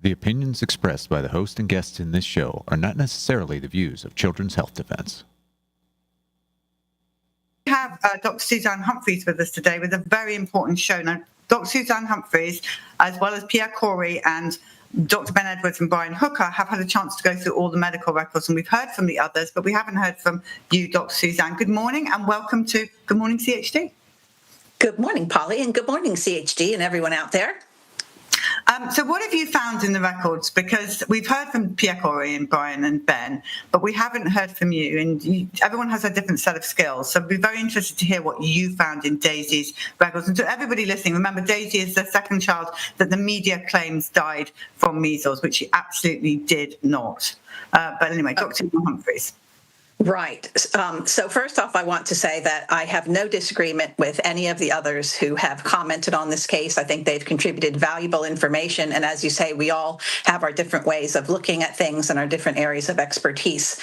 The opinions expressed by the host and guests in this show are not necessarily the views of Children's Health Defense. We have Dr. Suzanne Humphries with us today with a very important show. Now, Dr. Suzanne Humphries, as well as Kory and Dr. Ben Edwards and Brian Hooker have had a chance to go through all the medical records, and we've heard from the others, but we haven't heard from you, Dr. Suzanne. Good morning and welcome to Good Morning CHD. Good morning, Polly, and good morning, CHD and everyone out there. So what have you found in the records? Because we've heard from Kory and Brian and Ben, but we haven't heard from you, and everyone has a different set of skills. So we'd be very interested to hear what you found in Daisy's records. And to everybody listening, remember, Daisy is the second child that the media claims died from measles, which she absolutely did not. But anyway, Dr. Humphries. Right. So first off, I want to say that I have no disagreement with any of the others who have commented on this case. I think they've contributed valuable information. And as you say, we all have our different ways of looking at things and our different areas of expertise.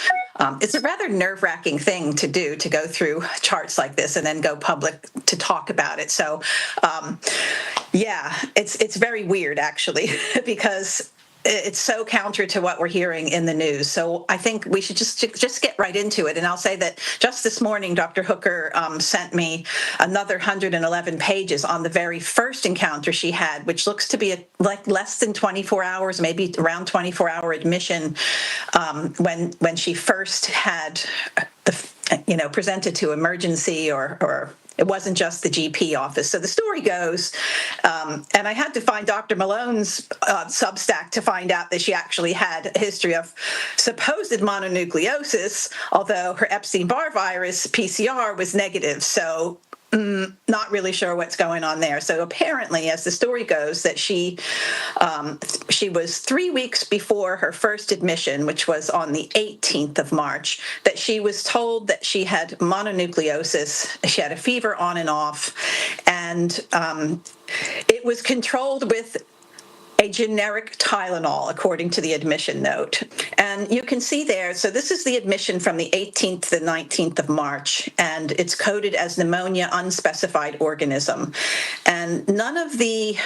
It's a rather nerve-wracking thing to do, to go through charts like this and then go public to talk about it. So, yeah, it's very weird, actually, because it's so counter to what we're hearing in the news. So I think we should just get right into it. And I'll say that just this morning, Dr. Hooker sent me another 111 pages on the very first encounter she had, which looks to be like less than 24 hours, maybe around 24-hour admission, when she first had presented to emergency or it wasn't just the GP office. So the story goes, and I had to find Dr. Malone's Substack to find out that she actually had a history of supposed mononucleosis, although her Epstein-Barr virus PCR was negative. So not really sure what's going on there. So apparently, as the story goes, that she was 3 weeks before her first admission, which was on the 18th of March, that she was told that she had mononucleosis. She had a fever on and off, and it was controlled with a generic Tylenol, according to the admission note. And you can see there, so this is the admission from the 18th to the 19th of March, and it's coded as pneumonia unspecified organism. And none of the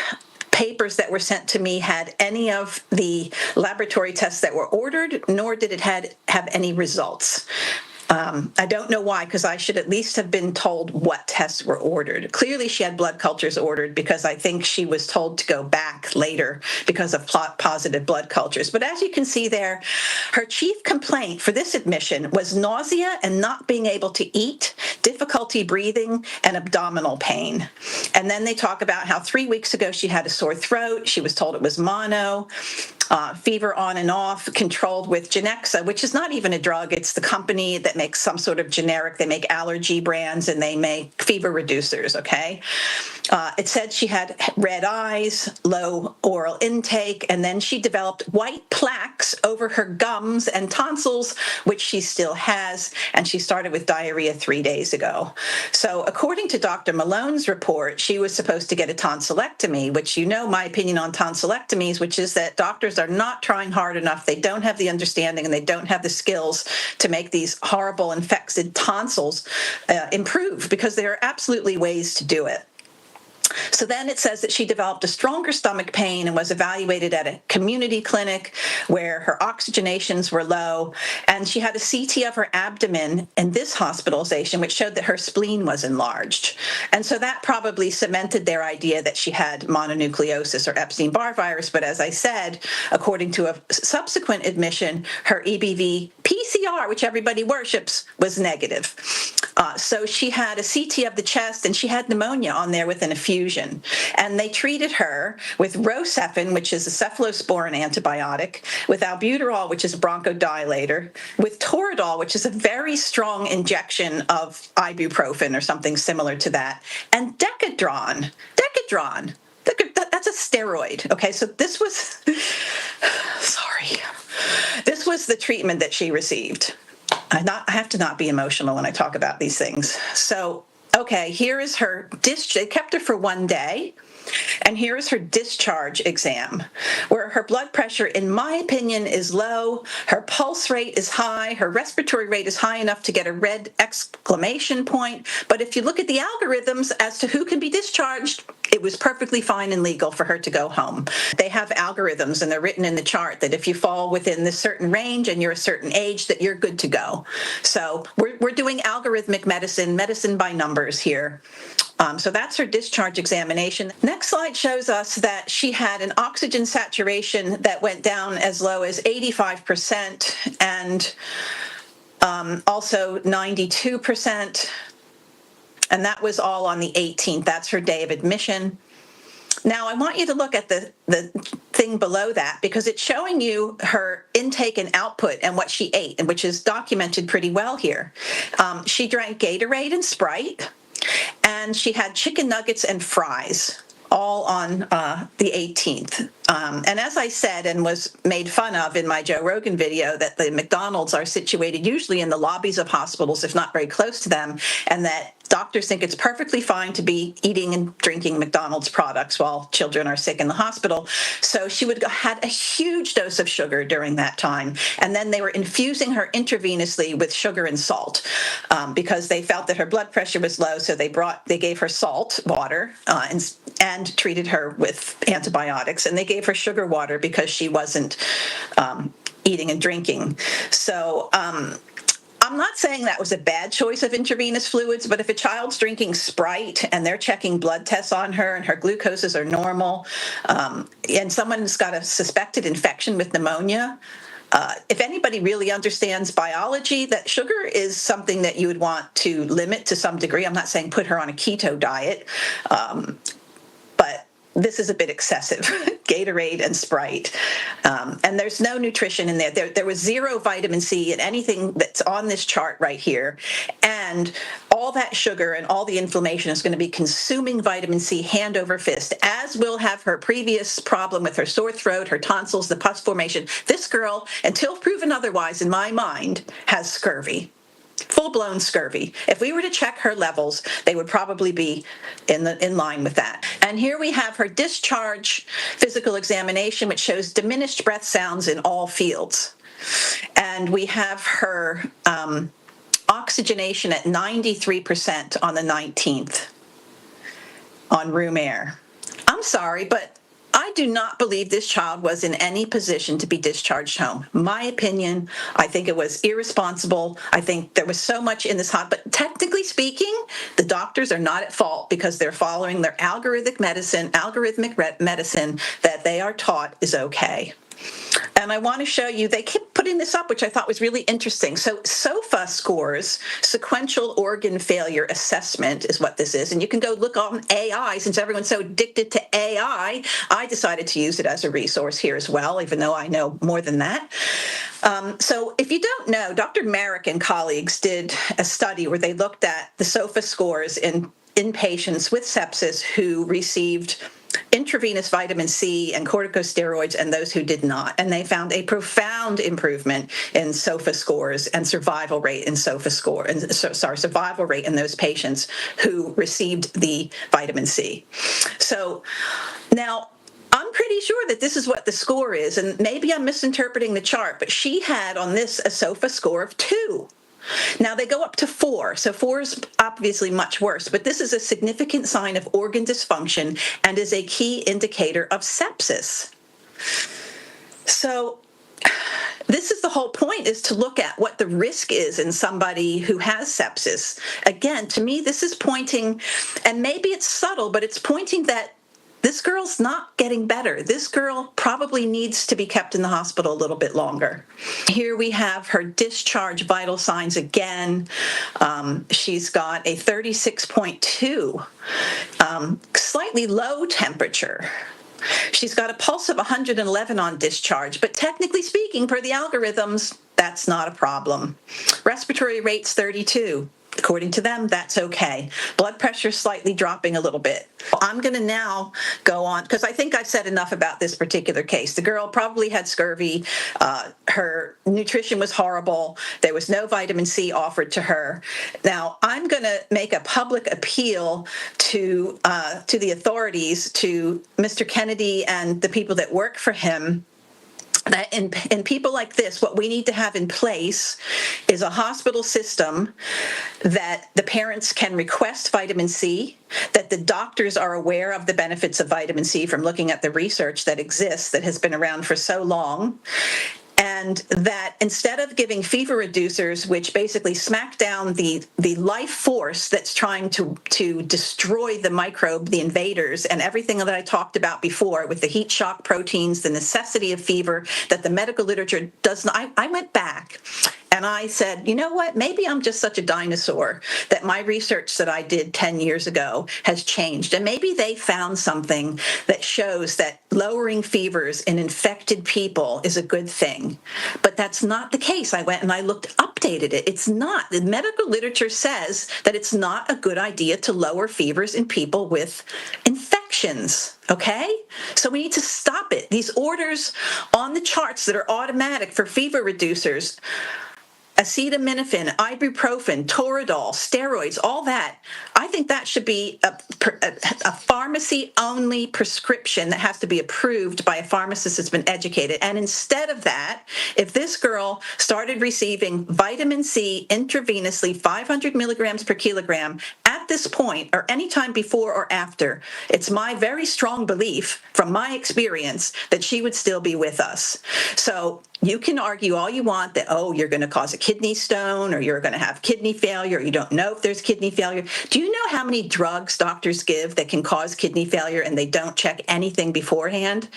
papers that were sent to me had any of the laboratory tests that were ordered, nor did it have any results. I don't know why, because I should at least have been told what tests were ordered. Clearly, she had blood cultures ordered, because I think she was told to go back later because of positive blood cultures. But as you can see there, her chief complaint for this admission was nausea and not being able to eat, difficulty breathing, and abdominal pain. And then they talk about how 3 weeks ago she had a sore throat. She was told it was mono. Fever on and off, controlled with Genexa, which is not even a drug. It's the company that makes some sort of generic. They make allergy brands and they make fever reducers, okay? It said she had red eyes, low oral intake, and then she developed white plaques over her gums and tonsils, which she still has, and she started with diarrhea 3 days ago. So according to Dr. Malone's report, she was supposed to get a tonsillectomy, which you know my opinion on tonsillectomies, which is that doctors are not trying hard enough. They don't have the understanding and they don't have the skills to make these horrible infected tonsils improve, because there are absolutely ways to do it. So then it says that she developed a stronger stomach pain and was evaluated at a community clinic where her oxygenations were low, and she had a CT of her abdomen in this hospitalization, which showed that her spleen was enlarged. And so that probably cemented their idea that she had mononucleosis or Epstein-Barr virus. But as I said, according to a subsequent admission, her EBV PCR, which everybody worships, was negative. So she had a CT of the chest, and she had pneumonia on there with an effusion. And they treated her with Rocephin, which is a cephalosporin antibiotic, with albuterol, which is a bronchodilator, with Toradol, which is a very strong injection of ibuprofen or something similar to that, and Decadron. That's a steroid. Okay, so this was, this was the treatment that she received. I have to not be emotional when I talk about these things. So, okay, here is her discharge. They kept her for 1 day. And here's her discharge exam, where her blood pressure, in my opinion, is low, her pulse rate is high, her respiratory rate is high enough to get a red exclamation point. But if you look at the algorithms as to who can be discharged, it was perfectly fine and legal for her to go home. They have algorithms, and they're written in the chart that if you fall within this certain range and you're a certain age, that you're good to go. So we're doing algorithmic medicine by numbers here. So that's her discharge examination. Next slide shows us that she had an oxygen saturation that went down as low as 85% and also 92%. And that was all on the 18th. That's her day of admission. Now, I want you to look at the thing below that, because it's showing you her intake and output and what she ate, and which is documented pretty well here. She drank Gatorade and Sprite, and she had chicken nuggets and fries, all on the 18th. And as I said, and was made fun of in my Joe Rogan video, that the McDonald's are situated usually in the lobbies of hospitals, if not very close to them, and that doctors think it's perfectly fine to be eating and drinking McDonald's products while children are sick in the hospital. So she had a huge dose of sugar during that time. And then they were infusing her intravenously with sugar and salt because they felt that her blood pressure was low. So they gave her salt water and treated her with antibiotics. And they gave her sugar water because she wasn't eating and drinking. So I'm not saying that was a bad choice of intravenous fluids, but if a child's drinking Sprite and they're checking blood tests on her and her glucoses are normal, and someone's got a suspected infection with pneumonia, if anybody really understands biology, that sugar is something that you would want to limit to some degree. I'm not saying put her on a keto diet, but this is a bit excessive, Gatorade and Sprite. And there's no nutrition in there. There was zero vitamin C in anything that's on this chart right here. And all that sugar and all the inflammation is going to be consuming vitamin C hand over fist, as will have her previous problem with her sore throat, her tonsils, the pus formation. This girl, until proven otherwise in my mind, has scurvy. Full-blown scurvy. If we were to check her levels, they would probably be in line with that. And here we have her discharge physical examination, which shows diminished breath sounds in all fields. And we have her oxygenation at 93% on the 19th on room air. I'm sorry, but I do not believe this child was in any position to be discharged home. My opinion, I think it was irresponsible. I think there was so much in this but technically speaking, the doctors are not at fault because they're following their algorithmic medicine that they are taught is okay. And I want to show you, they keep putting this up, which I thought was really interesting. So SOFA scores, sequential organ failure assessment is what this is. And you can go look on AI. Since everyone's so addicted to AI, I decided to use it as a resource here as well, even though I know more than that. So if you don't know, Dr. Merrick and colleagues did a study where they looked at the SOFA scores in patients with sepsis who received intravenous vitamin C and corticosteroids and those who did not. And they found a profound improvement in SOFA scores and survival rate in survival rate in those patients who received the vitamin C. So now, I'm pretty sure that this is what the score is, and maybe I'm misinterpreting the chart, but she had on this a SOFA score of 2. Now, they go up to 4, so 4 is obviously much worse, but this is a significant sign of organ dysfunction and is a key indicator of sepsis. So this is the whole point, is to look at what the risk is in somebody who has sepsis. Again, to me, this is pointing, and maybe it's subtle, but it's pointing that this girl's not getting better. This girl probably needs to be kept in the hospital a little bit longer. Here we have her discharge vital signs again. She's got a 36.2, slightly low temperature. She's got a pulse of 111 on discharge, but technically speaking, per the algorithms, that's not a problem. Respiratory rate's 32. According to them, that's okay. Blood pressure slightly dropping a little bit. I'm going to now go on, because I think I've said enough about this particular case. The girl probably had scurvy. Her nutrition was horrible. There was no vitamin C offered to her. Now, I'm going to make a public appeal to the authorities, to Mr. Kennedy and the people that work for him, that in people like this, what we need to have in place is a hospital system that the parents can request vitamin C, that the doctors are aware of the benefits of vitamin C from looking at the research that exists, that has been around for so long, and that instead of giving fever reducers, which basically smack down the life force that's trying to destroy the microbe, the invaders, and everything that I talked about before with the heat shock proteins, the necessity of fever, that the medical literature does not. I went back and I said, you know what, maybe I'm just such a dinosaur that my research that I did 10 years ago has changed. And maybe they found something that shows that lowering fevers in infected people is a good thing. But that's not the case. I went and I updated it. It's not. The medical literature says that it's not a good idea to lower fevers in people with infections. Okay? So we need to stop it. These orders on the charts that are automatic for fever reducers, acetaminophen, ibuprofen, Toradol, steroids, all that, I think that should be a pharmacy-only prescription that has to be approved by a pharmacist that's been educated. And instead of that, if this girl started receiving vitamin C intravenously, 500 milligrams per kilogram, at this point or any time before or after, it's my very strong belief from my experience that she would still be with us. So you can argue all you want that, oh, you're going to cause a kidney stone or you're going to have kidney failure. You don't know if there's kidney failure. Do you know how many drugs doctors give that can cause kidney failure and they don't check anything beforehand?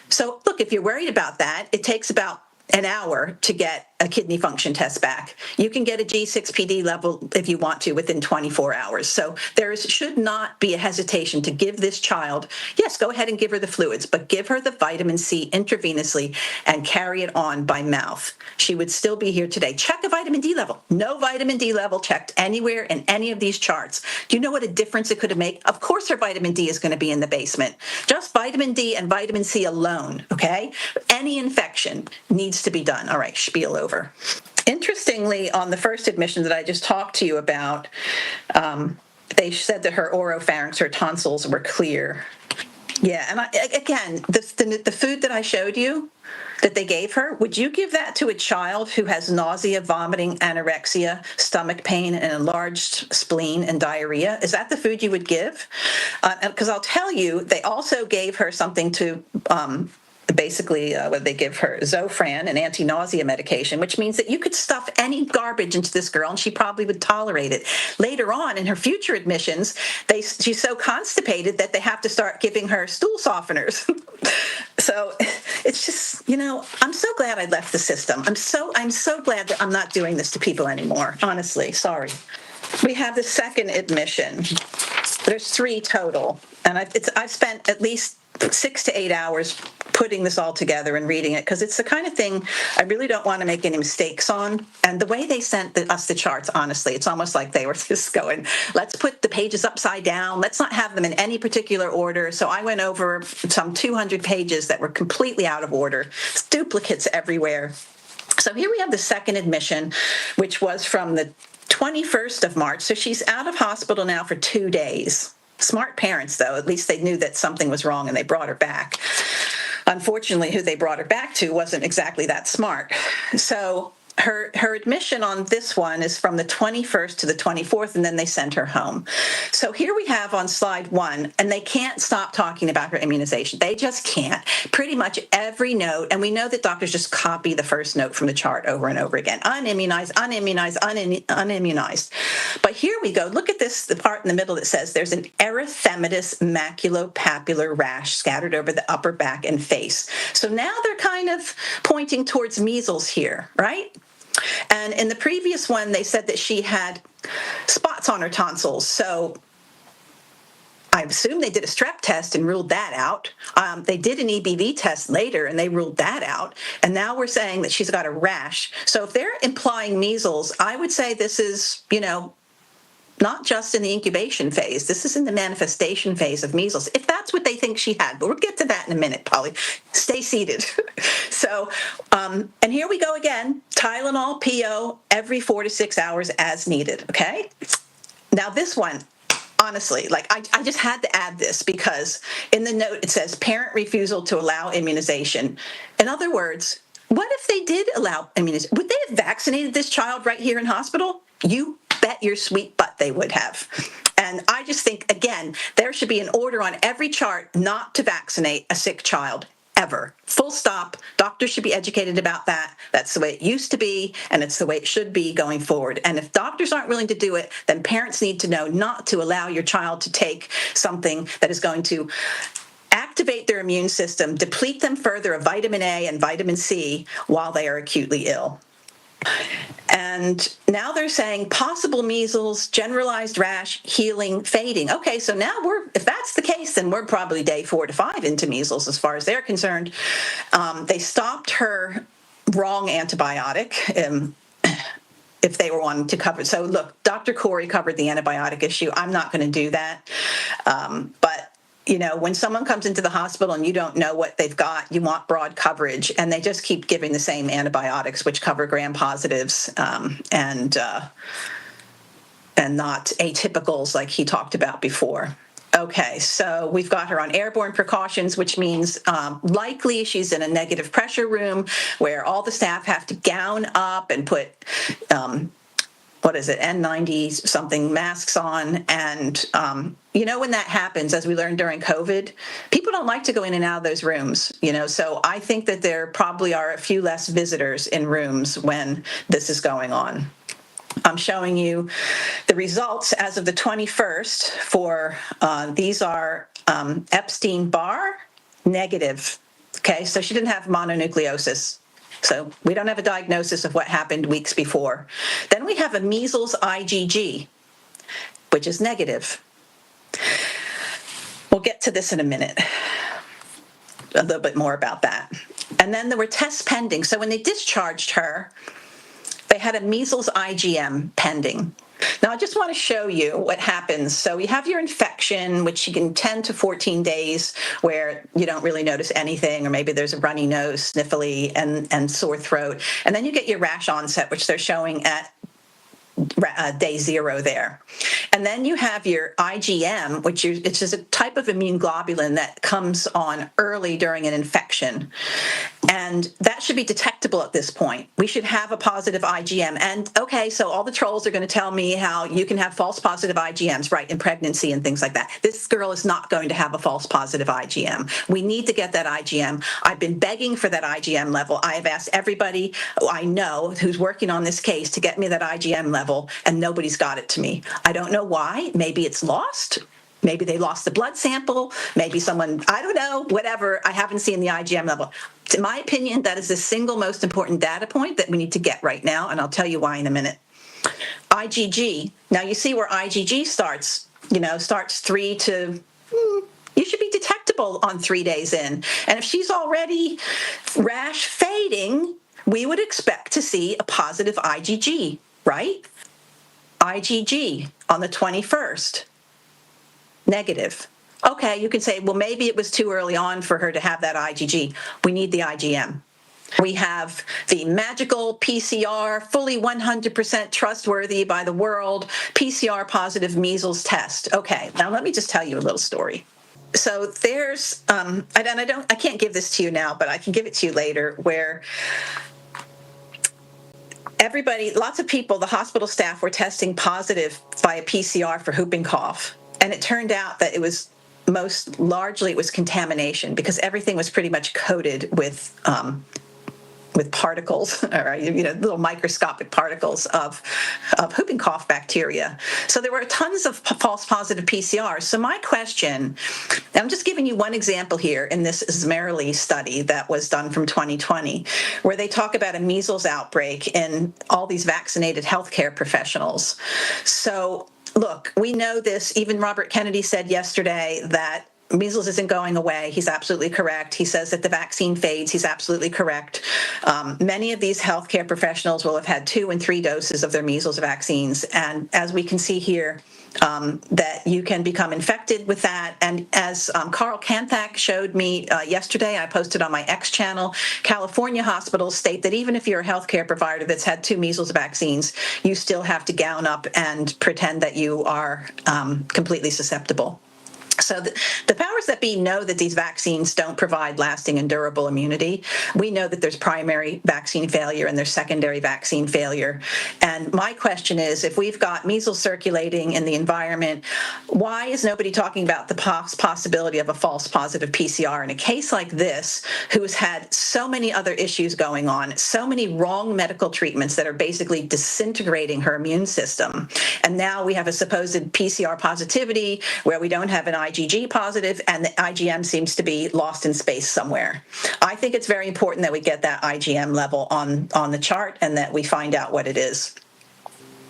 So look, if you're worried about that, it takes about an hour to get a kidney function test back. You can get a G6PD level if you want to within 24 hours. So there should not be a hesitation to give this child, yes, go ahead and give her the fluids, but give her the vitamin C intravenously and carry it on by mouth. She would still be here today. Check a vitamin D level. No vitamin D level checked anywhere in any of these charts. Do you know what a difference it could have made? Of course her vitamin D is going to be in the basement. Just vitamin D and vitamin C alone, okay? Any infection needs to be done. All right, spiel over. Interestingly, on the first admission that I just talked to you about, they said that her oropharynx, her tonsils were clear. Yeah, and again, the food that I showed you that they gave her, would you give that to a child who has nausea, vomiting, anorexia, stomach pain, an enlarged spleen, and diarrhea? Is that the food you would give? Because I'll tell you, they also gave her something to basically what they give her, Zofran, an anti-nausea medication, which means that you could stuff any garbage into this girl and she probably would tolerate it. Later on in her future admissions, she's so constipated that they have to start giving her stool softeners. So it's just, I'm so glad I left the system. I'm so glad that I'm not doing this to people anymore. Honestly, sorry. We have the second admission. There's 3 total, and I've spent at least 6 to 8 hours putting this all together and reading it, because it's the kind of thing I really don't want to make any mistakes on. And the way they sent us the charts, honestly, it's almost like they were just going, let's put the pages upside down. Let's not have them in any particular order. So I went over some 200 pages that were completely out of order, duplicates everywhere. So here we have the second admission, which was from the 21st of March. So she's out of hospital now for 2 days. Smart parents, though, at least they knew that something was wrong and they brought her back. Unfortunately, who they brought her back to wasn't exactly that smart. So her admission on this one is from the 21st to the 24th, and then they sent her home. So here we have on slide 1, and they can't stop talking about her immunization. They just can't. Pretty much every note, and we know that doctors just copy the first note from the chart over and over again. Unimmunized, unimmunized, unimmunized. But here we go. Look at this, the part in the middle that says there's an erythematous maculopapular rash scattered over the upper back and face. So now they're kind of pointing towards measles here, right? And in the previous one, they said that she had spots on her tonsils. So I assume they did a strep test and ruled that out. They did an EBV test later and they ruled that out. And now we're saying that she's got a rash. So if they're implying measles, I would say this is, not just in the incubation phase. This is in the manifestation phase of measles, if that's what they think she had. But we'll get to that in a minute, Polly. Stay seated. So, and here we go again. Tylenol, PO, every 4 to 6 hours as needed, okay? Now this one, honestly, like I just had to add this because in the note it says parent refusal to allow immunization. In other words, what if they did allow immunization? Would they have vaccinated this child right here in hospital? You bet your sweet butt they would have. And I just think, again, there should be an order on every chart not to vaccinate a sick child ever. Full stop. Doctors should be educated about that. That's the way it used to be, and it's the way it should be going forward. And if doctors aren't willing to do it, then parents need to know not to allow your child to take something that is going to activate their immune system, deplete them further of vitamin A and vitamin C while they are acutely ill. And now they're saying possible measles, generalized rash, healing, fading. Okay, so now if that's the case, then we're probably day 4 to 5 into measles as far as they're concerned. They stopped her wrong antibiotic. If they were wanting to cover it. So look, Dr. Kory covered the antibiotic issue. I'm not going to do that. But you know, when someone comes into the hospital and you don't know what they've got, you want broad coverage, and they just keep giving the same antibiotics, which cover gram-positives and not atypicals like he talked about before. Okay, so we've got her on airborne precautions, which means likely she's in a negative pressure room where all the staff have to gown up and put N90 something masks on. And, you know, when that happens, as we learned during COVID, people don't like to go in and out of those rooms, you know, so I think that there probably are a few less visitors in rooms when this is going on. I'm showing you the results as of the 21st for, these are Epstein-Barr negative. Okay, so she didn't have mononucleosis. So we don't have a diagnosis of what happened weeks before. Then we have a measles IgG, which is negative. We'll get to this in a minute, a little bit more about that. And then there were tests pending. So when they discharged her, they had a measles IgM pending. Now, I just want to show you what happens. So you have your infection, which you can 10 to 14 days where you don't really notice anything, or maybe there's a runny nose, sniffly, and sore throat. And then you get your rash onset, which they're showing at day 0 there. And then you have your IgM, which is a type of immune globulin that comes on early during an infection. And that should be detectable at this point. We should have a positive IgM. And okay, so all the trolls are going to tell me how you can have false positive IgMs, right, in pregnancy and things like that. This girl is not going to have a false positive IgM. We need to get that IgM. I've been begging for that IgM level. I have asked everybody I know who's working on this case to get me that IgM level, and nobody's got it to me. I don't know why. Maybe it's lost. Maybe they lost the blood sample. Maybe someone, I don't know, whatever. I haven't seen the IgM level. In my opinion, that is the single most important data point that we need to get right now, and I'll tell you why in a minute. IgG. Now you see where IgG starts. You know, starts 3 to, you should be detectable on 3 days in. And if she's already rash fading, we would expect to see a positive IgG, right? IgG on the 21st. Negative. Okay, you can say, well, maybe it was too early on for her to have that IgG. We need the IgM. We have the magical PCR, fully 100% trustworthy by the world, PCR positive measles test. Okay, now let me just tell you a little story. So there's, I can't give this to you now, but I can give it to you later, where everybody, lots of people, the hospital staff were testing positive via PCR for whooping cough. And it turned out that it was largely contamination, because everything was pretty much coated with particles, or little microscopic particles of whooping cough bacteria. So there were tons of false positive PCRs. So my question, I'm just giving you one example here in this Zmerli study that was done from 2020, where they talk about a measles outbreak in all these vaccinated healthcare professionals. So look, we know this. Even Robert Kennedy said yesterday that measles isn't going away. He's absolutely correct. He says that the vaccine fades. He's absolutely correct. Many of these healthcare professionals will have had 2 and 3 doses of their measles vaccines. And as we can see here, that you can become infected with that. And as Carl Kanthak showed me yesterday, I posted on my X channel, California hospitals state that even if you're a healthcare provider that's had 2 measles vaccines, you still have to gown up and pretend that you are completely susceptible. So the powers that be know that these vaccines don't provide lasting and durable immunity. We know that there's primary vaccine failure and there's secondary vaccine failure. And my question is, if we've got measles circulating in the environment, why is nobody talking about the possibility of a false positive PCR in a case like this, who has had so many other issues going on, so many wrong medical treatments that are basically disintegrating her immune system? And now we have a supposed PCR positivity where we don't have an IgG positive, and the IgM seems to be lost in space somewhere. I think it's very important that we get that IgM level on the chart and that we find out what it is.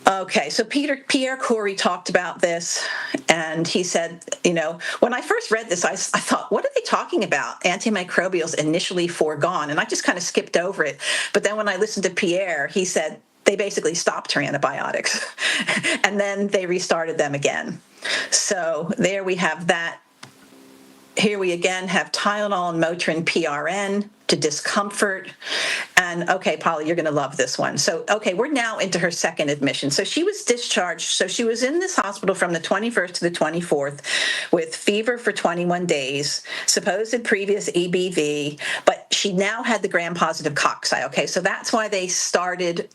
Okay, so Pierre Kory talked about this, and he said, when I first read this, I thought, what are they talking about? Antimicrobials initially foregone, and I just kind of skipped over it. But then when I listened to Pierre, he said they basically stopped her antibiotics, and then they restarted them again. So there we have that. Here we again have Tylenol and Motrin PRN to discomfort. And okay, Polly, you're going to love this one. So, okay, we're now into her second admission. So she was discharged. So she was in this hospital from the 21st to the 24th with fever for 21 days, supposed previous EBV, but she now had the gram-positive cocci. Okay, so that's why they started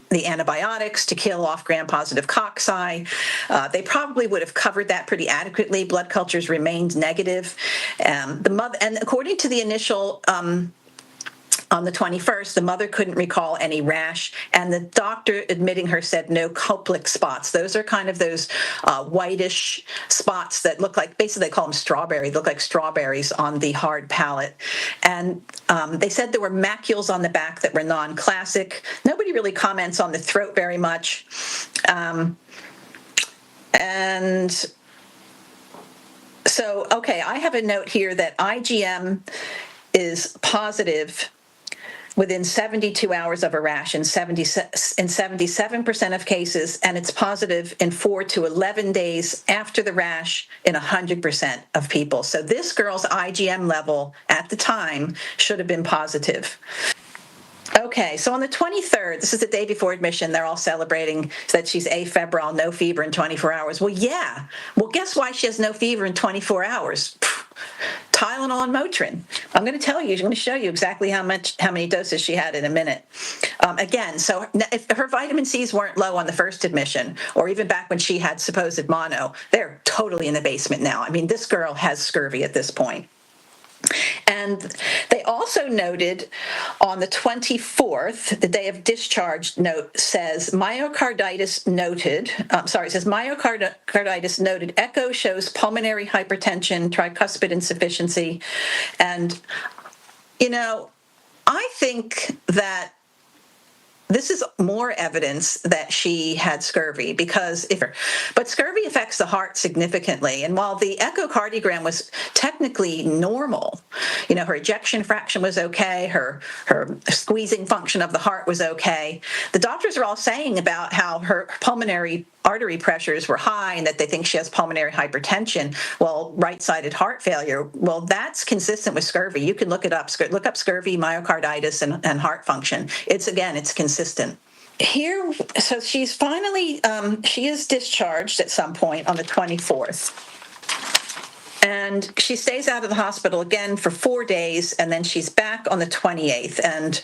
the antibiotics to kill off gram-positive cocci. They probably would have covered that pretty adequately. Blood cultures remained negative. The mother, and according to the initial on the 21st, the mother couldn't recall any rash, and the doctor admitting her said no Koplik spots. Those are kind of those whitish spots that look like, basically they call them strawberry, look like strawberries on the hard palate. And they said there were macules on the back that were non-classic. Nobody really comments on the throat very much. And so, okay, I have a note here that IgM is positive within 72 hours of a rash in 77% of cases, and it's positive in 4 to 11 days after the rash in 100% of people. So this girl's IgM level at the time should have been positive. Okay, so on the 23rd, this is the day before admission, they're all celebrating that she's afebrile, no fever in 24 hours. Well, yeah. Well, guess why she has no fever in 24 hours? Tylenol and Motrin. I'm going to tell you, I'm going to show you exactly how many doses she had in a minute. Again, so if her vitamin C's weren't low on the first admission, or even back when she had supposed mono, they're totally in the basement now. I mean, this girl has scurvy at this point. And they also noted on the 24th, the day of discharge note says myocarditis noted, myocarditis noted, echo shows pulmonary hypertension, tricuspid insufficiency. And, I think that this is more evidence that she had scurvy but scurvy affects the heart significantly. And while the echocardiogram was technically normal, her ejection fraction was okay, her squeezing function of the heart was okay, the doctors are all saying about how her pulmonary artery pressures were high and that they think she has pulmonary hypertension, right-sided heart failure. Well, that's consistent with scurvy. You can look it up. Look up scurvy, myocarditis, and heart function. It's consistent. Here, so she's finally, she is discharged at some point on the 24th. And she stays out of the hospital again for 4 days, and then she's back on the 28th. And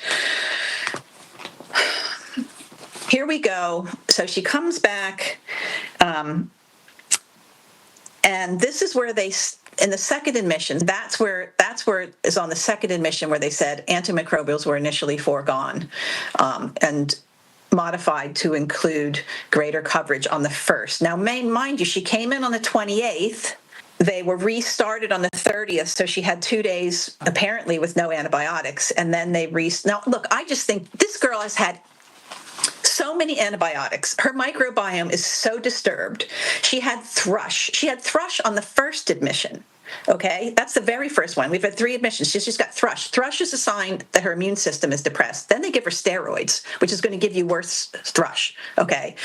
here we go. So she comes back, and this is where in the second admission, that's where it is on the second admission where they said antimicrobials were initially foregone, and modified to include greater coverage on the first. Now, mind you, she came in on the 28th. They were restarted on the 30th, so she had 2 days apparently with no antibiotics, and then now look, I just think this girl has had so many antibiotics. Her microbiome is so disturbed. She had thrush. She had thrush on the first admission. Okay, that's the very first one. We've had 3 admissions. She's got thrush. Thrush is a sign that her immune system is depressed. Then they give her steroids, which is going to give you worse thrush. Okay.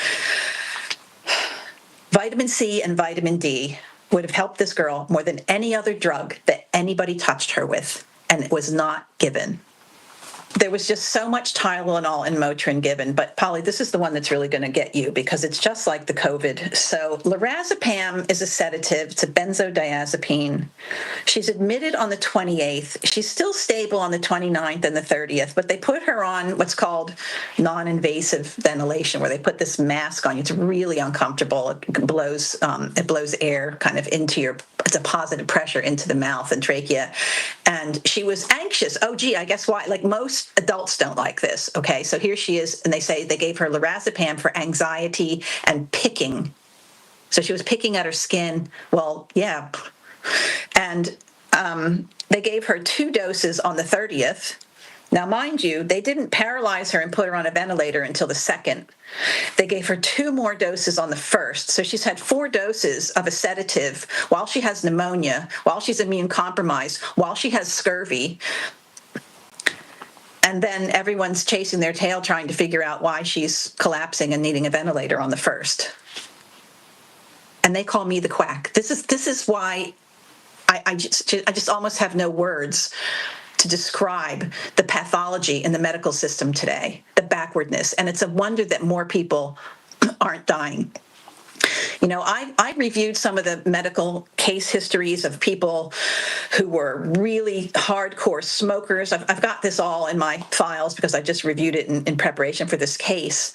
Vitamin C and vitamin D would have helped this girl more than any other drug that anybody touched her with, and it was not given. There was just so much Tylenol and Motrin given, but Polly, this is the one that's really going to get you because it's just like the COVID. So lorazepam is a sedative. It's a benzodiazepine. She's admitted on the 28th. She's still stable on the 29th and the 30th, but they put her on what's called non-invasive ventilation, where they put this mask on you. It's really uncomfortable. It blows air kind of into your, it's a positive pressure into the mouth and trachea. And she was anxious. Oh, gee, I guess why? Like most adults don't like this. Okay, so here she is, and they say they gave her lorazepam for anxiety and picking. So she was picking at her skin. Well, yeah. And they gave her 2 doses on the 30th. Now, mind you, they didn't paralyze her and put her on a ventilator until the 2nd. They gave her 2 more doses on the 1st. So she's had 4 doses of a sedative while she has pneumonia, while she's immune compromised, while she has scurvy. And then everyone's chasing their tail trying to figure out why she's collapsing and needing a ventilator on the 1st. And they call me the quack. This is why I just almost have no words to describe the pathology in the medical system today, the backwardness. And it's a wonder that more people aren't dying. You know, I reviewed some of the medical case histories of people who were really hardcore smokers. I've got this all in my files because I just reviewed it in preparation for this case.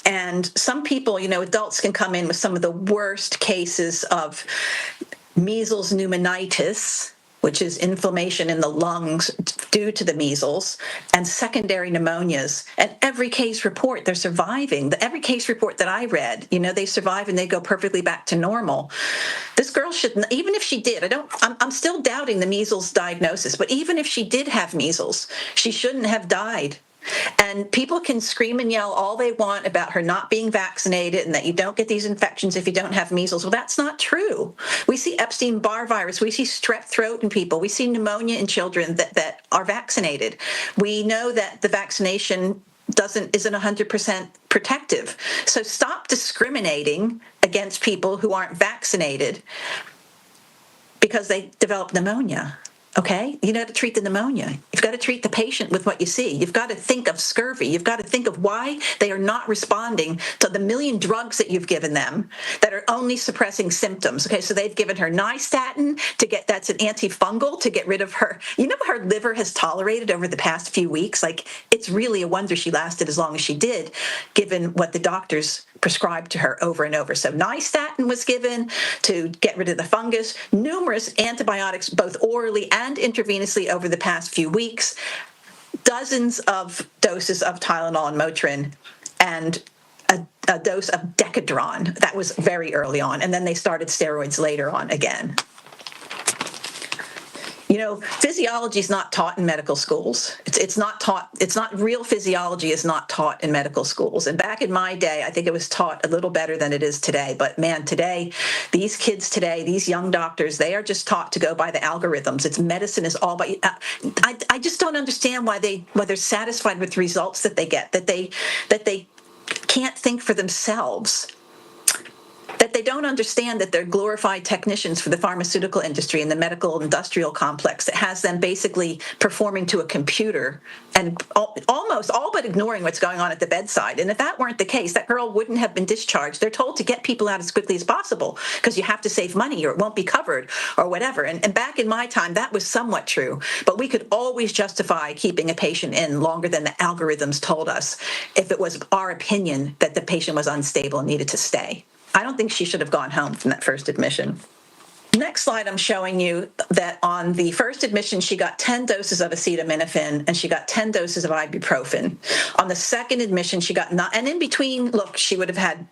And some people, you know, adults can come in with some of the worst cases of measles pneumonitis, which is inflammation in the lungs due to the measles, and secondary pneumonias. And every case report, they're surviving. Every case report that I read, you know, they survive and they go perfectly back to normal. This girl should, even if she did, I'm still doubting the measles diagnosis, but even if she did have measles, she shouldn't have died. And people can scream and yell all they want about her not being vaccinated and that you don't get these infections if you don't have measles. Well, that's not true. We see Epstein-Barr virus. We see strep throat in people. We see pneumonia in children that are vaccinated. We know that the vaccination isn't 100% protective. So stop discriminating against people who aren't vaccinated because they develop pneumonia. Okay, you got to treat the pneumonia. You've got to treat the patient with what you see. You've got to think of scurvy. You've got to think of why they are not responding to the million drugs that you've given them that are only suppressing symptoms. Okay, so they've given her nystatin that's an antifungal to get rid of her. You know what her liver has tolerated over the past few weeks? Like, it's really a wonder she lasted as long as she did, given what the doctors prescribed to her over and over. So nystatin was given to get rid of the fungus, numerous antibiotics, both orally and intravenously over the past few weeks, dozens of doses of Tylenol and Motrin, and a dose of Decadron. That was very early on. And then they started steroids later on again. You know, physiology is not taught in medical schools. It's not taught. It's not real physiology is not taught in medical schools. And back in my day, I think it was taught a little better than it is today. But man, today, these kids today, these young doctors, they are just taught to go by the algorithms. It's medicine is all about. I just don't understand why they're satisfied with the results that they get. That they can't think for themselves. That they don't understand that they're glorified technicians for the pharmaceutical industry and the medical industrial complex that has them basically performing to a computer and almost all but ignoring what's going on at the bedside. And if that weren't the case, that girl wouldn't have been discharged. They're told to get people out as quickly as possible because you have to save money or it won't be covered or whatever. And back in my time, that was somewhat true. But we could always justify keeping a patient in longer than the algorithms told us if it was our opinion that the patient was unstable and needed to stay. I don't think she should have gone home from that first admission. Next slide, I'm showing you that on the first admission, she got 10 doses of acetaminophen and she got 10 doses of ibuprofen. On the second admission, she got and in between, look, she would have had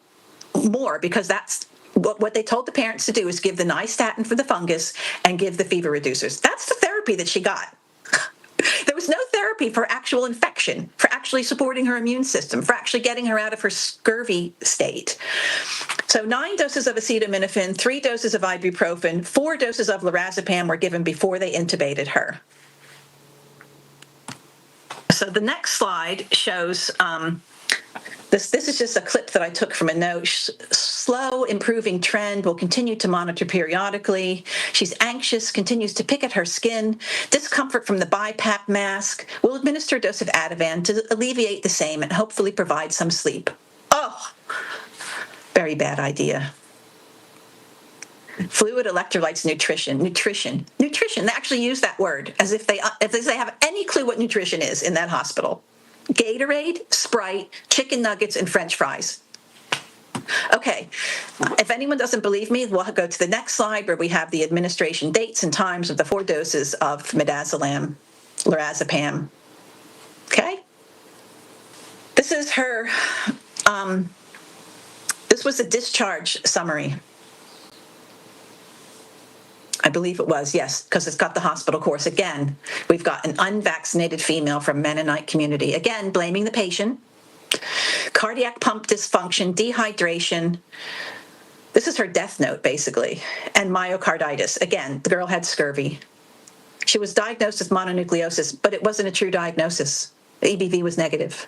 more because that's what they told the parents to do is give the nystatin for the fungus and give the fever reducers. That's the therapy that she got. There was no therapy therapy for actual infection, for actually supporting her immune system, for actually getting her out of her scurvy state. So 9 doses of acetaminophen, 3 doses of ibuprofen, 4 doses of lorazepam were given before they intubated her. So the next slide shows this is just a clip that I took from a note. Slow improving trend, will continue to monitor periodically. She's anxious, continues to pick at her skin. Discomfort from the BiPAP mask. Will administer a dose of Ativan to alleviate the same and hopefully provide some sleep. Oh, very bad idea. Fluid, electrolytes, nutrition. They actually use that word as if they have any clue what nutrition is in that hospital. Gatorade, Sprite, chicken nuggets, and French fries. Okay, if anyone doesn't believe me, we'll go to the next slide where we have the administration dates and times of the 4 doses of midazolam, lorazepam. Okay? This is her, this was a discharge summary. I believe it was, yes, because it's got the hospital course. Again, we've got an unvaccinated female from Mennonite community. Again, blaming the patient. Cardiac pump dysfunction, dehydration. This is her death note, basically. And myocarditis. Again, the girl had scurvy. She was diagnosed with mononucleosis, but it wasn't a true diagnosis. The EBV was negative.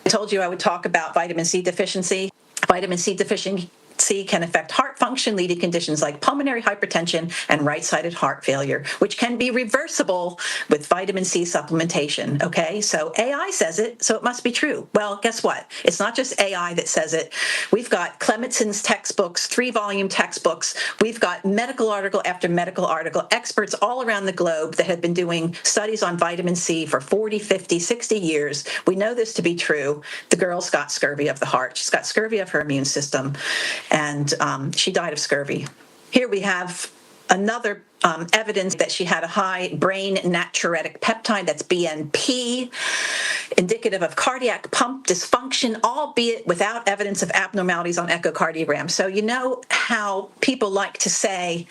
I told you I would talk about vitamin C deficiency. Vitamin C deficiency can affect heart function, leading conditions like pulmonary hypertension and right-sided heart failure, which can be reversible with vitamin C supplementation, okay? So AI says it, so it must be true. Well, guess what? It's not just AI that says it. We've got Clemenson's textbooks, 3-volume textbooks. We've got medical article after medical article, experts all around the globe that have been doing studies on vitamin C for 40, 50, 60 years. We know this to be true. The girl's got scurvy of the heart. She's got scurvy of her immune system. And she died of scurvy. Here we have another evidence that she had a high brain natriuretic peptide, that's BNP, indicative of cardiac pump dysfunction, albeit without evidence of abnormalities on echocardiogram. So you know how people like to say,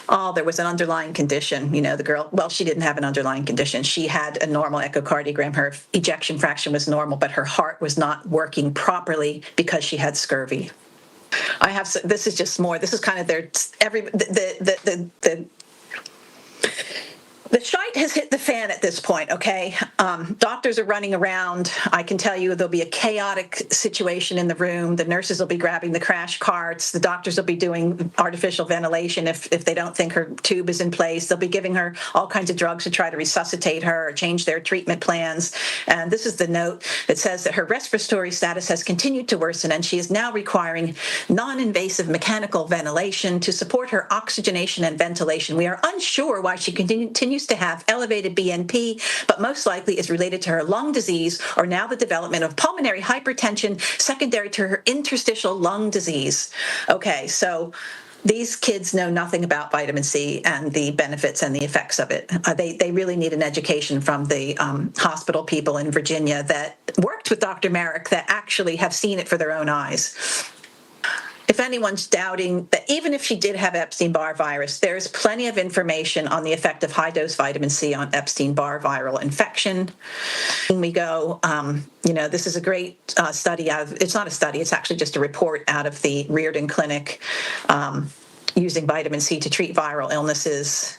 oh, there was an underlying condition. You know, the girl, well, she didn't have an underlying condition. She had a normal echocardiogram. Her ejection fraction was normal, but her heart was not working properly because she had scurvy. I have, this is just more, this is kind of their, the shite has hit the fan at this point, okay? Doctors are running around. I can tell you there'll be a chaotic situation in the room. The nurses will be grabbing the crash carts. The doctors will be doing artificial ventilation if they don't think her tube is in place. They'll be giving her all kinds of drugs to try to resuscitate her or change their treatment plans. And this is the note that says that her respiratory status has continued to worsen and she is now requiring non-invasive mechanical ventilation to support her oxygenation and ventilation. We are unsure why she continues to have elevated BNP, but most likely is related to her lung disease or now the development of pulmonary hypertension secondary to her interstitial lung disease. Okay, so these kids know nothing about vitamin C and the benefits and the effects of it. They really need an education from the hospital people in Virginia that worked with Dr. Merrick that actually have seen it for their own eyes. If anyone's doubting that even if she did have Epstein-Barr virus, there's plenty of information on the effect of high-dose vitamin C on Epstein-Barr viral infection. And we go, this is a great study out of, it's not a study, it's actually just a report out of the Reardon Clinic using vitamin C to treat viral illnesses.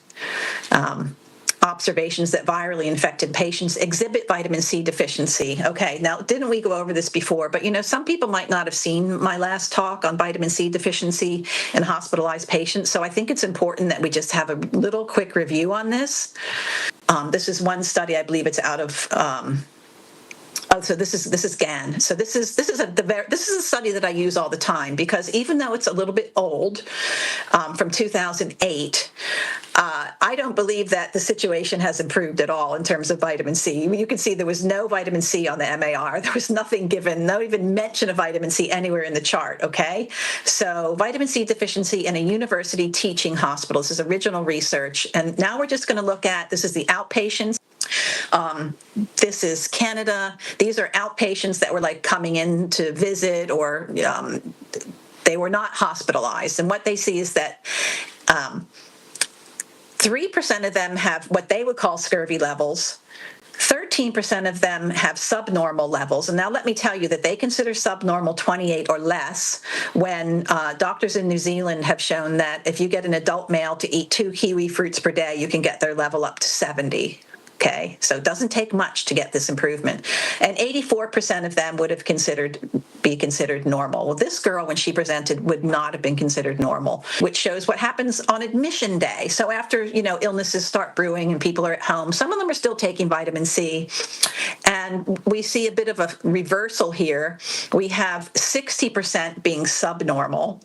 Observations that virally infected patients exhibit vitamin C deficiency. Okay, now didn't we go over this before? But some people might not have seen my last talk on vitamin C deficiency in hospitalized patients. So I think it's important that we just have a little quick review on this. This is one study, I believe it's out of. So this is GAN. So this is a study that I use all the time because even though it's a little bit old, from 2008. I don't believe that the situation has improved at all in terms of vitamin C. You can see there was no vitamin C on the MAR. There was nothing given, no even mention of vitamin C anywhere in the chart, okay? So vitamin C deficiency in a university teaching hospital. This is original research. And now we're just going to look at, this is the outpatients. This is Canada. These are outpatients that were like coming in to visit or they were not hospitalized. And what they see is that 3% of them have what they would call scurvy levels. 13% of them have subnormal levels. And now let me tell you that they consider subnormal 28 or less when doctors in New Zealand have shown that if you get an adult male to eat 2 kiwi fruits per day, you can get their level up to 70. Okay, so it doesn't take much to get this improvement. And 84% of them would have be considered normal. Well, this girl, when she presented, would not have been considered normal, which shows what happens on admission day. So after, illnesses start brewing and people are at home, some of them are still taking vitamin C. And we see a bit of a reversal here. We have 60% being subnormal,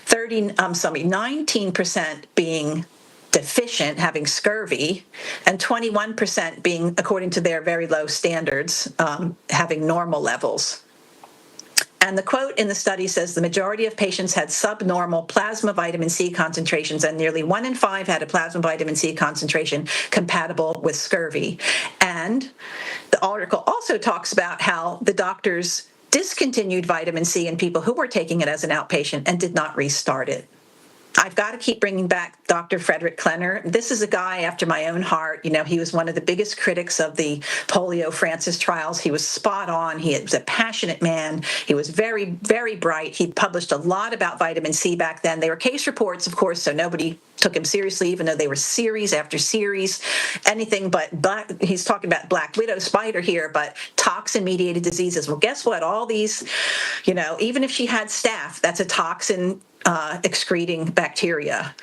19% being deficient, having scurvy, and 21% being, according to their very low standards, having normal levels. And the quote in the study says the majority of patients had subnormal plasma vitamin C concentrations, and nearly 1 in 5 had a plasma vitamin C concentration compatible with scurvy. And the article also talks about how the doctors discontinued vitamin C in people who were taking it as an outpatient and did not restart it. I've got to keep bringing back Dr. Frederick Klenner. This is a guy after my own heart. He was one of the biggest critics of the polio Francis trials. He was spot on. He was a passionate man. He was very, very bright. He published a lot about vitamin C back then. They were case reports, of course, so nobody took him seriously, even though they were series after series, anything but he's talking about black widow spider here, but toxin-mediated diseases. Well, guess what? All these, even if she had staph, that's a toxin excreting bacteria.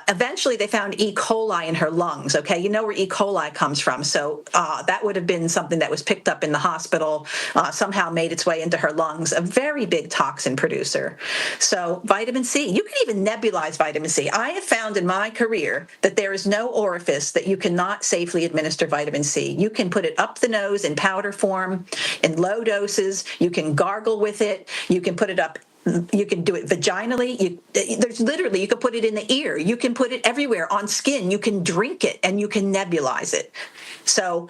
Eventually, they found E. coli in her lungs. Okay, you know where E. coli comes from, so that would have been something that was picked up in the hospital, somehow made its way into her lungs. A very big toxin producer. So vitamin C, you can even nebulize vitamin C. I have found in my career that there is no orifice that you cannot safely administer vitamin C. You can put it up the nose in powder form, in low doses. You can gargle with it. You can put it up. You can do it vaginally. You can put it in the ear. You can put it everywhere on skin. You can drink it and you can nebulize it. So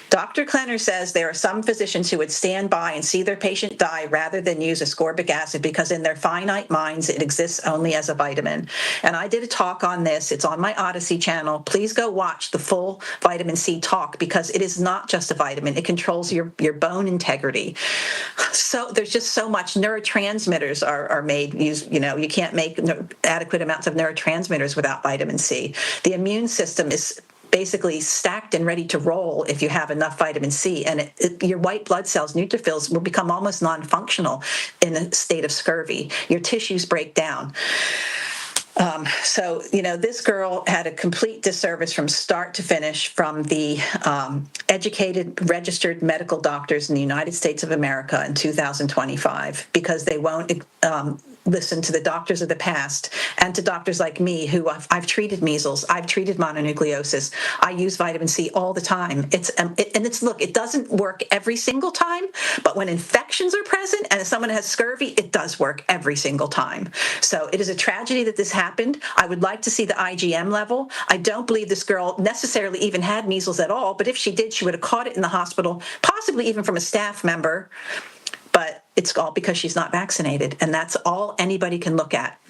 Dr. Klenner says there are some physicians who would stand by and see their patient die rather than use ascorbic acid because in their finite minds, it exists only as a vitamin. And I did a talk on this. It's on my Odyssey channel. Please go watch the full vitamin C talk because it is not just a vitamin. It controls your bone integrity. So there's just so much. Neurotransmitters are made. You can't make adequate amounts of neurotransmitters without vitamin C. The immune system is basically stacked and ready to roll if you have enough vitamin C, and your white blood cells, neutrophils, will become almost non-functional in a state of scurvy. Your tissues break down. So this girl had a complete disservice from start to finish from the educated, registered medical doctors in the United States of America in 2025 because they won't listen to the doctors of the past and to doctors like me who I've treated measles, I've treated mononucleosis. I use vitamin C all the time. It doesn't work every single time, but when infections are present and if someone has scurvy, it does work every single time. So it is a tragedy that this happened. I would like to see the IgM level. I don't believe this girl necessarily even had measles at all, but if she did, she would have caught it in the hospital, possibly even from a staff member. But it's all because she's not vaccinated, and that's all anybody can look at.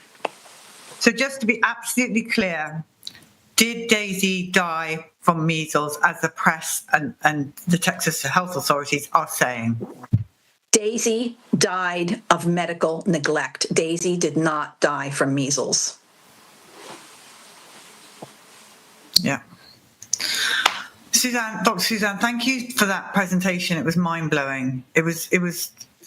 So just to be absolutely clear, did Daisy die from measles, as the press and the Texas health authorities are saying? Daisy died of medical neglect. Daisy did not die from measles. Yeah. Dr. Suzanne, thank you for that presentation. It was mind-blowing. It was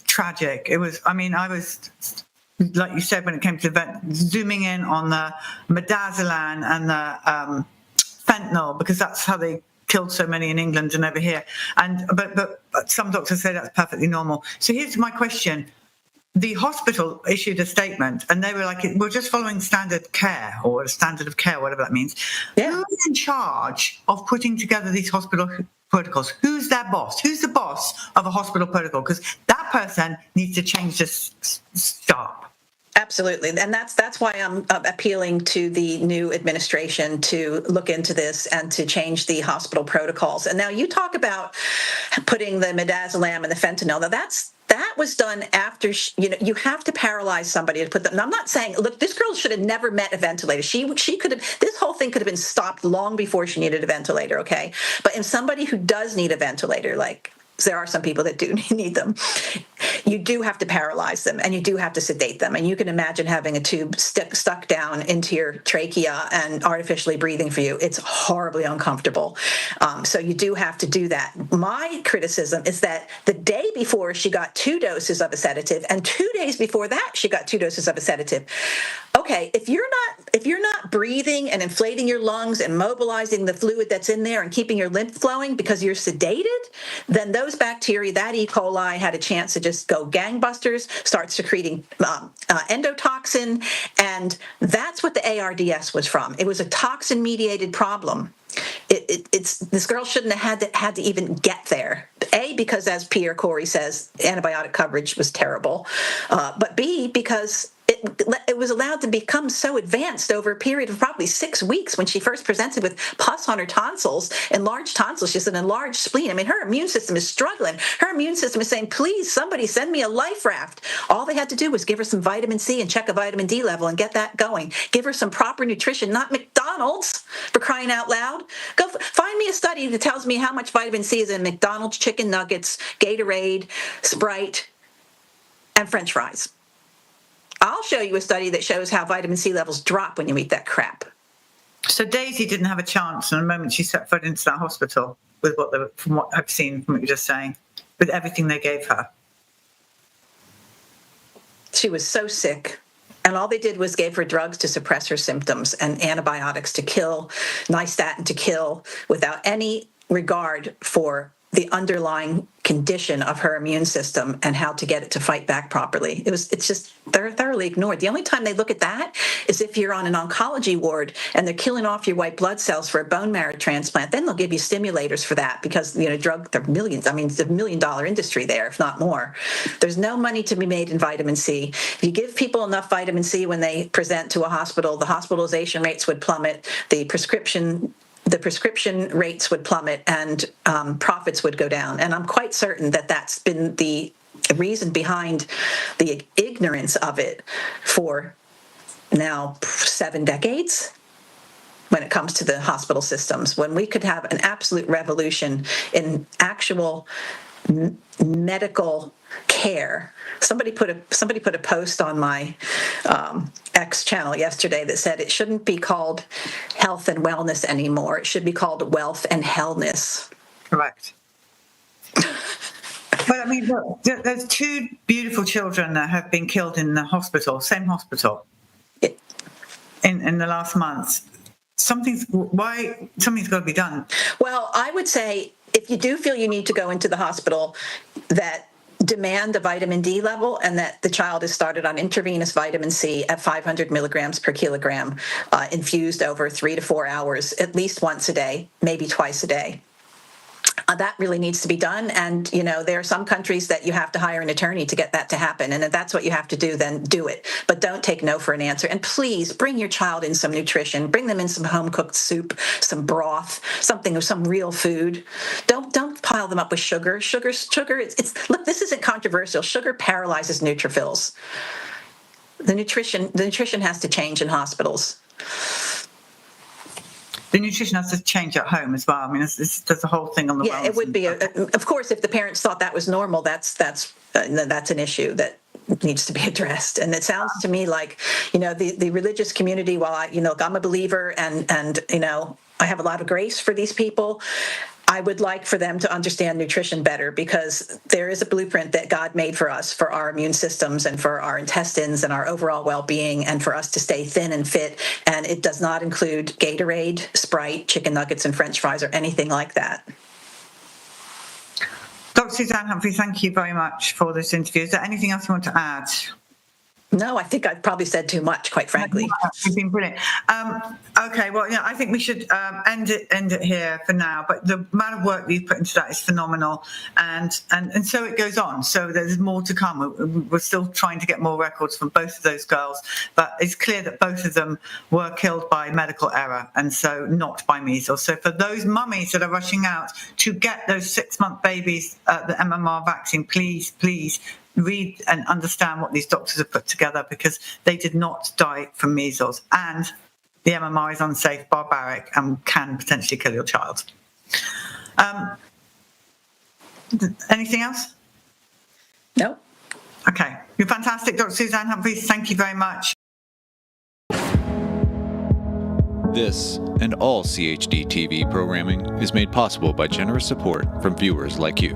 tragic. I was, like you said, when it came to the event, zooming in on the midazolam and the fentanyl, because that's how they killed so many in England and over here. But some doctors say that's perfectly normal. So here's my question. The hospital issued a statement and they were like, we're just following standard care or standard of care, whatever that means. Yeah. Who's in charge of putting together these hospital protocols? Who's their boss? Who's the boss of a hospital protocol? Because that person needs to change this stop. Absolutely. And that's why I'm appealing to the new administration to look into this and to change the hospital protocols. And now you talk about putting the midazolam and the fentanyl. Now that's that was done after, you have to paralyze somebody to put them. And I'm not saying, look, this girl should have never met a ventilator. She could have, this whole thing could have been stopped long before she needed a ventilator, okay? But in somebody who does need a ventilator, like there are some people that do need them, you do have to paralyze them and you do have to sedate them. And you can imagine having a tube stuck down into your trachea and artificially breathing for you. It's horribly uncomfortable. So you do have to do that. My criticism is that the day before she got 2 doses of a sedative, and 2 days before that she got 2 doses of a sedative. Okay, if you're not breathing and inflating your lungs and mobilizing the fluid that's in there and keeping your lymph flowing because you're sedated, then those bacteria, that E. coli, had a chance to just go gangbusters, start secreting endotoxin, and that's what the ARDS was from. It was a toxin-mediated problem. It's this girl shouldn't have had to even get there. A, because as Kory says, antibiotic coverage was terrible, but B, because it was allowed to become so advanced over a period of probably 6 weeks when she first presented with pus on her tonsils, enlarged tonsils, just an enlarged spleen. I mean, her immune system is struggling. Her immune system is saying, please, somebody send me a life raft. All they had to do was give her some vitamin C and check a vitamin D level and get that going. Give her some proper nutrition, not McDonald's, for crying out loud. Go find me a study that tells me how much vitamin C is in McDonald's chicken nuggets, Gatorade, Sprite, and French fries. I'll show you a study that shows how vitamin C levels drop when you eat that crap. So Daisy didn't have a chance in the moment she set foot into that hospital with from what I've seen from what you're just saying, with everything they gave her. She was so sick. And all they did was gave her drugs to suppress her symptoms and antibiotics to kill, nystatin to kill, without any regard for the underlying condition of her immune system and how to get it to fight back properly. It's just, they're thoroughly ignored. The only time they look at that is if you're on an oncology ward and they're killing off your white blood cells for a bone marrow transplant. Then they'll give you stimulators for that because, there are millions. I mean, it's $1 million industry there, if not more. There's no money to be made in vitamin C. If you give people enough vitamin C when they present to a hospital, the hospitalization rates would plummet, the prescription rates would plummet, and profits would go down. And I'm quite certain that that's been the reason behind the ignorance of it for now 7 decades when it comes to the hospital systems, when we could have an absolute revolution in actual medical care. Somebody put a post on my X channel yesterday that said it shouldn't be called health and wellness anymore. It should be called wealth and hellness. Correct. But I mean, look, there's 2 beautiful children that have been killed in the hospital, same hospital, in the last month. Something's got to be done. Well, I would say if you do feel you need to go into the hospital, that demand a vitamin D level and that the child is started on intravenous vitamin C at 500 milligrams per kilogram, infused over 3 to 4 hours, at least once a day, maybe twice a day. That really needs to be done. And, there are some countries that you have to hire an attorney to get that to happen. And if that's what you have to do, then do it. But don't take no for an answer. And please bring your child in some nutrition. Bring them in some home-cooked soup, some broth, some real food. Don't pile them up with sugar. Sugar. Look, this isn't controversial. Sugar paralyzes neutrophils. The nutrition has to change in hospitals. The nutrition has to change at home as well. I mean, there's a whole thing on the it would be. Of course, if the parents thought that was normal, that's an issue that needs to be addressed. And it sounds to me like, the religious community. While I'm a believer and I have a lot of grace for these people, I would like for them to understand nutrition better, because there is a blueprint that God made for us, for our immune systems and for our intestines and our overall well-being, and for us to stay thin and fit. And it does not include Gatorade, Sprite, chicken nuggets, and French fries, or anything like that. Dr. Suzanne Humphries, thank you very much for this interview. Is there anything else you want to add? No, I think I've probably said too much, quite frankly. You've been brilliant. Okay, well, I think we should end it here for now. But the amount of work that you've put into that is phenomenal, and so it goes on. So there's more to come. We're still trying to get more records from both of those girls, but it's clear that both of them were killed by medical error, and so not by measles. So for those mummies that are rushing out to get those 6-month babies the MMR vaccine, please read and understand what these doctors have put together, because they did not die from measles, and the MMR is unsafe, barbaric, and can potentially kill your child. Anything else? No. Okay. You're fantastic, Dr. Suzanne Humphries. Thank you very much. This and all CHD TV programming is made possible by generous support from viewers like you.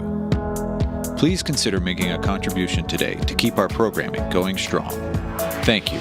Please consider making a contribution today to keep our programming going strong. Thank you.